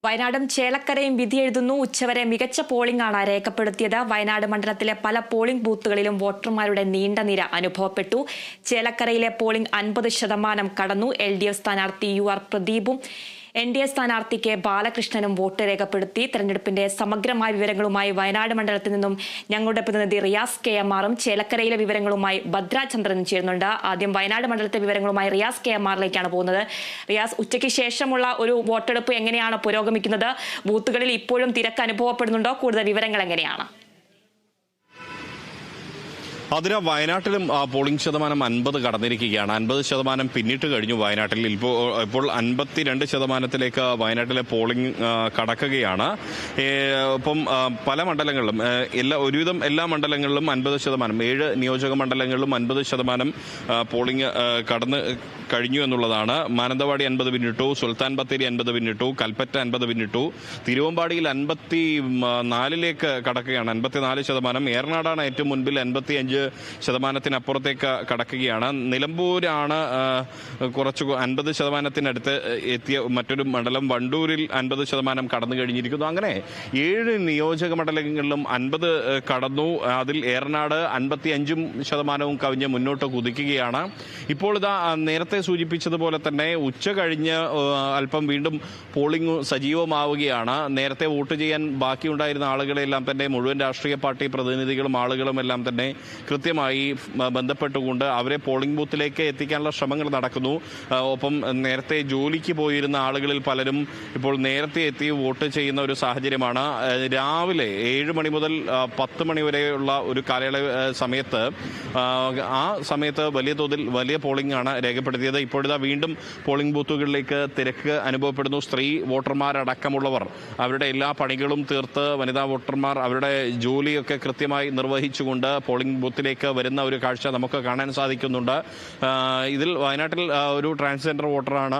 വയനാടും ചേലക്കരയും വിധിയെഴുതുന്നു. ഉച്ചവരെ മികച്ച പോളിംഗ് ആണ് രേഖപ്പെടുത്തിയത്. വയനാട് മണ്ഡലത്തിലെ പല പോളിംഗ് ബൂത്തുകളിലും വോട്ടർമാരുടെ നീണ്ട നിര അനുഭവപ്പെട്ടു. ചേലക്കരയിലെ പോളിംഗ് 50% കടന്നു. LDF സ്ഥാനാർത്ഥി UR പ്രദീപും NDA സ്ഥാനാർത്ഥി K ബാലകൃഷ്ണനും വോട്ട് രേഖപ്പെടുത്തി. തെരഞ്ഞെടുപ്പിന്റെ സമഗ്രമായ വിവരങ്ങളുമായി വയനാട് മണ്ഡലത്തിൽ നിന്നും ഞങ്ങളുടെ പ്രതിനിധി റിയാസ് KMR ചേലക്കരയിലെ വിവരങ്ങളുമായി ഭദ്രാചന്ദ്രനും ചേരുന്നുണ്ട്. ആദ്യം വയനാട് മണ്ഡലത്തിലെ വിവരങ്ങളുമായി റിയാസ് KMRിലേക്കാണ് പോകുന്നത്. റിയാസ്, ഉച്ചയ്ക്ക് ശേഷമുള്ള ഒരു വോട്ടെടുപ്പ് എങ്ങനെയാണ് പുരോഗമിക്കുന്നത്? ബൂത്തുകളിൽ ഇപ്പോഴും തിരക്ക് അനുഭവപ്പെടുന്നുണ്ടോ? കൂടുതൽ വിവരങ്ങൾ എങ്ങനെയാണ്? അതിന് വയനാട്ടിലും പോളിംഗ് ശതമാനം 50 കടന്നിരിക്കുകയാണ്. 50% പിന്നിട്ട് കഴിഞ്ഞു വയനാട്ടിൽ. ഇപ്പോൾ 52% വയനാട്ടിലെ പോളിംഗ് കടക്കുകയാണ്. ഇപ്പം പല മണ്ഡലങ്ങളിലും ഒരുവിധം എല്ലാ മണ്ഡലങ്ങളിലും 50%, 7 നിയോജക മണ്ഡലങ്ങളിലും 50% പോളിംഗ് കടന്ന് കഴിഞ്ഞു എന്നുള്ളതാണ്. മാനന്തവാടി 50 പിന്നിട്ടു, സുൽത്താൻ ബത്തേരി 50 പിന്നിട്ടു, കൽപ്പറ്റ 50 പിന്നിട്ടു, തിരുവമ്പാടിയിൽ 54 കടക്കുകയാണ്, 54%. ഏറനാടാണ് ഏറ്റവും മുൻപിൽ 55%-അപ്പുറത്തേക്ക് കടക്കുകയാണ്. നിലമ്പൂരാണ് കുറച്ച് 50%-അടുത്ത് എത്തിയ മറ്റൊരു മണ്ഡലം. വണ്ടൂരിൽ 50% കടന്നു കഴിഞ്ഞിരിക്കുന്നു. അങ്ങനെ 7 നിയോജക മണ്ഡലങ്ങളിലും 50 കടന്നു. അതിൽ ഏറനാട് 55% കവിഞ്ഞ് മുന്നോട്ട് കുതിക്കുകയാണ്. ഇപ്പോൾ ഇതാ നേരത്തെ സൂചിപ്പിച്ചതുപോലെ തന്നെ ഉച്ച കഴിഞ്ഞ് അല്പം വീണ്ടും പോളിംഗ് സജീവമാവുകയാണ്. നേരത്തെ വോട്ട് ചെയ്യാൻ ബാക്കിയുണ്ടായിരുന്ന ആളുകളെല്ലാം തന്നെ മുഴുവൻ രാഷ്ട്രീയ പാർട്ടി പ്രതിനിധികളും ആളുകളും എല്ലാം തന്നെ കൃത്യമായി ബന്ധപ്പെട്ടുകൊണ്ട് അവരെ പോളിംഗ് ബൂത്തിലേക്ക് എത്തിക്കാനുള്ള ശ്രമങ്ങൾ നടക്കുന്നു. ഒപ്പം നേരത്തെ ജോലിക്ക് പോയിരുന്ന ആളുകളിൽ പലരും ഇപ്പോൾ നേരത്തെ എത്തി വോട്ട് ചെയ്യുന്ന ഒരു സാഹചര്യമാണ്. രാവിലെ 7 മണി മുതൽ 10 മണി വരെയുള്ള ഒരു കാലയളവ് സമയത്ത് വലിയ തോതിൽ വലിയ പോളിംഗ് ആണ് രേഖപ്പെടുത്തിയത്. ഇപ്പോഴിതാ വീണ്ടും പോളിംഗ് ബൂത്തുകളിലേക്ക് തിരക്ക് അനുഭവപ്പെടുന്നു. സ്ത്രീ വോട്ടർമാരടക്കമുള്ളവർ അവരുടെ എല്ലാ പണികളും തീർത്ത്, വനിതാ വോട്ടർമാർ അവരുടെ ജോലിയൊക്കെ കൃത്യമായി നിർവഹിച്ചുകൊണ്ട് പോളിംഗ് ബൂത്തിലേക്ക് വരുന്ന ഒരു കാഴ്ച നമുക്ക് കാണാൻ സാധിക്കുന്നുണ്ട്. ഇതിൽ വയനാട്ടിൽ ഒരു ട്രാൻസ്ജെൻഡർ വോട്ടറാണ്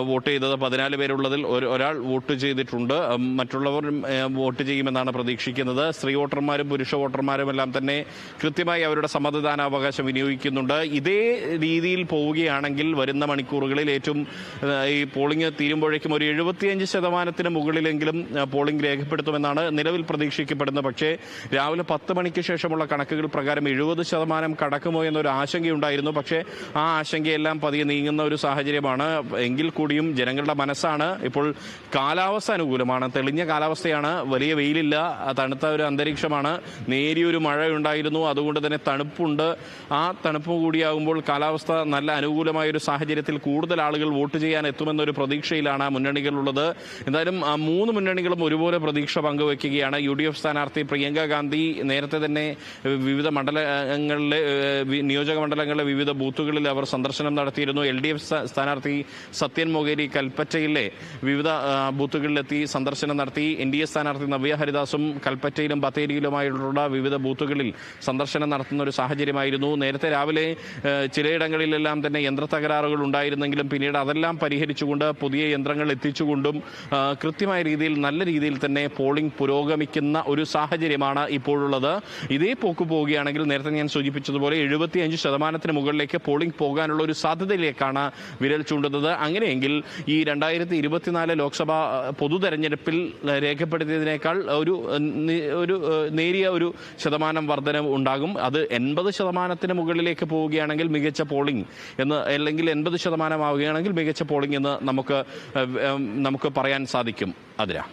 വോട്ട് ചെയ്തത്. 14 പേരുള്ളതിൽ ഒരാൾ വോട്ട് ചെയ്തിട്ടുണ്ട്. മറ്റുള്ളവർ വോട്ട് ചെയ്യുമെന്നാണ് പ്രതീക്ഷിക്കുന്നത്. സ്ത്രീ വോട്ടർമാരും പുരുഷ വോട്ടർമാരും എല്ലാം തന്നെ കൃത്യമായി അവരുടെ സമ്മതിദാനാവകാശം വിനിയോഗിക്കുന്നുണ്ട്. ഇതേ രീതിയിൽ പോവുകയാണെങ്കിൽ വരുന്ന മണിക്കൂറുകളിൽ ഏറ്റവും ഈ പോളിംഗ് തീരുമ്പോഴേക്കും ഒരു 75% മുകളിലെങ്കിലും പോളിംഗ് രേഖപ്പെടുത്തുമെന്നാണ് നിലവിൽ പ്രതീക്ഷിക്കപ്പെടുന്നത്. പക്ഷേ രാവിലെ 10 മണിക്ക് ശേഷമുള്ള കണക്കുകൾ പ്രകാരം 70% കടക്കുമോ എന്നൊരു ആശങ്കയുണ്ടായിരുന്നു. പക്ഷേ ആ ആശങ്കയെല്ലാം പതിയെ നീങ്ങുന്ന ഒരു സാഹചര്യമാണ്. എങ്കിൽ കൂടിയും ജനങ്ങളുടെ മനസ്സാണ് ഇപ്പോൾ. കാലാവസ്ഥ അനുകൂലമാണ്, തെളിഞ്ഞ കാലാവസ്ഥയാണ്, വലിയ വെയിലില്ല, തണുത്ത ഒരു അന്തരീക്ഷമാണ്. നേരിയൊരു മഴയുണ്ടായിരുന്നു, അതുകൊണ്ട് തന്നെ തണുപ്പുണ്ട്. ആ തണുപ്പ് കൂടിയാകുമ്പോൾ കാലാവസ്ഥ നല്ല അനുകൂലമായ ഒരു സാഹചര്യത്തിൽ കൂടുതൽ ആളുകൾ വോട്ട് ചെയ്യാൻ എത്തുമെന്നൊരു പ്രതീക്ഷയിലാണ് മുന്നണികളുള്ളത്. എന്തായാലും 3 മുന്നണികളും ഒരുപോലെ പ്രതീക്ഷ പങ്കുവയ്ക്കുകയാണ്. UDF സ്ഥാനാർത്ഥി പ്രിയങ്ക ഗാന്ധി നേരത്തെ തന്നെ വിവിധ മണ്ഡലങ്ങളിലെ നിയോജക മണ്ഡലങ്ങളിലെ വിവിധ ബൂത്തുകളിൽ അവർ സന്ദർശനം നടത്തിയിരുന്നു. LDF സ്ഥാനാർത്ഥി സത്യൻ മൊകേരി കൽപ്പറ്റയിലെ വിവിധ ബൂത്തുകളിലെത്തി സന്ദർശനം നടത്തി. NDA സ്ഥാനാർത്ഥി നവ്യ ഹരിദാസും കൽപ്പറ്റയിലും ബത്തേരിയിലുമായുള്ള വിവിധ ബൂത്തുകളിൽ സന്ദർശനം നടത്തുന്ന ഒരു സാഹചര്യമായിരുന്നു. നേരത്തെ രാവിലെ ചിലയിടങ്ങളിലെല്ലാം തന്നെ യന്ത്രത്തകരാറുകൾ ഉണ്ടായിരുന്നെങ്കിലും പിന്നീട് അതെല്ലാം പരിഹരിച്ചുകൊണ്ട് പുതിയ യന്ത്രങ്ങൾ എത്തിച്ചുകൊണ്ടും കൃത്യമായ രീതിയിൽ നല്ല രീതിയിൽ തന്നെ പോളിംഗ് പുരോഗമിക്കുന്ന ഒരു സാഹചര്യമാണ് ഇപ്പോഴുള്ളത്. ഇതേ പോക്ക് പോവുകയാണെങ്കിൽ നേരത്തെ ഞാൻ സൂചിപ്പിച്ചതുപോലെ 75% മുകളിലേക്ക് പോളിംഗ് പോകാനുള്ള ഒരു സാധ്യതയിലേക്കാണ് വിരൽ ചൂണ്ടുന്നത്. അങ്ങനെയെങ്കിൽ ഈ 2024 ലോക്സഭാ പൊതു തെരഞ്ഞെടുപ്പിൽ രേഖപ്പെടുത്തിയതിനേക്കാൾ ഒരു നേരിയ ഒരു ശതമാനം വർധനവ് ഉണ്ടാകും. അത് 80% മുകളിലേക്ക് പോവുകയാണെങ്കിൽ മികച്ച പോളിംഗ് എന്ന്, അല്ലെങ്കിൽ 80% ആവുകയാണെങ്കിൽ മികച്ച പോളിംഗ് എന്ന് നമുക്ക് പറയാൻ സാധിക്കും. അതിരാ